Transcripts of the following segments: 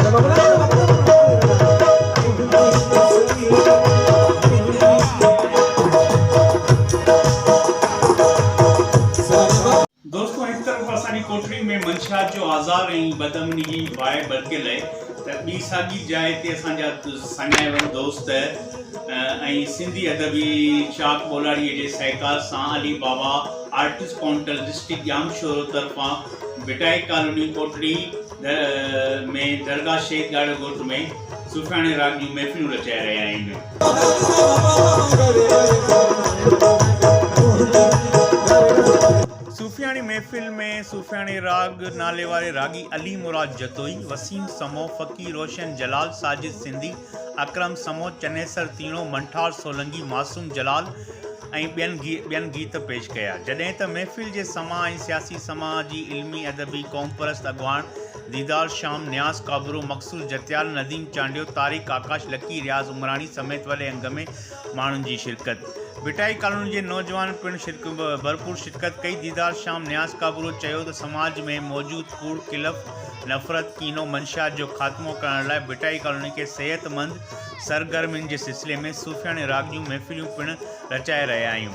दोस्तों हिक तरफ़ असांजी कोठड़ी में मंशा जो आज़ार ऐं बदअमनी बाहि बरकियल आहे त ॿी साॻी जाइ ते असांजा सञाइवल दोस्त ऐं सिंधी अदबी शाख ॿोलाड़ीअ जे सहकार सां अली बाबा आर्टिस्ट काउंटर डिस्ट्रिक्ट जामशोरो तरफ़ां भिटाई कॉलोनी कोठड़ी में दरगाह शेख ॻाढ़ो ॻोठ में सुफ़ियाणे राग जूं महफ़िलूं रचाए रहिया आहिनि। सूफियाणी महफ़िल में सूफियाणी राग नाले वारे रागी अली मुराद जतोई, वसीम समो, फ़कीर रोशन जलाल, साजिद सिंधी, अकरम समो, चनेसर तीणो, मंठार सोलंगी, मासूम जलाल ऐं ॿियनि गीत पेश कया। जॾहिं त महफ़िल जे समा ऐं सियासी समाजी इल्मी अदबी क़ौम परस्त अॻवान दीदार शाम, न्यास काबरो, मक़सूद जतियाल, नदीम चांडियो, तारिक आकाश, लकी रियाज़ उमरानी समेत वॾे अंग में माण्हुनि जी शिरकत। भिटाई कॉलोनी जे नौजवान पिणु भरपूर शिरकत कई। दीदार शाम न्यास काबरो चयो त समाज में मौजूद कूड़, किलफ़, नफ़रत, कीनो, मंशा जो ख़ात्मो करण लाइ भिटाई कॉलोनी खे सेहतमंद सरगर्मियुनि जे सिलसिले में सूफियाणे राग जूं महफ़िलूं पिणु रचाए रहिया आहियूं।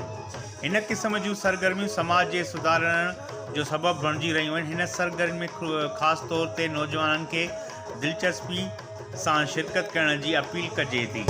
हिन क़िस्म जूं सरगर्मियूं समाज जे सुधारण जो सबबु बणिजी रहियूं आहिनि। हिन सरगर्मी में ख़ासि तौर ते नौजवाननि खे दिलचस्पी सां शिरकत करण जी अपील कजे थी।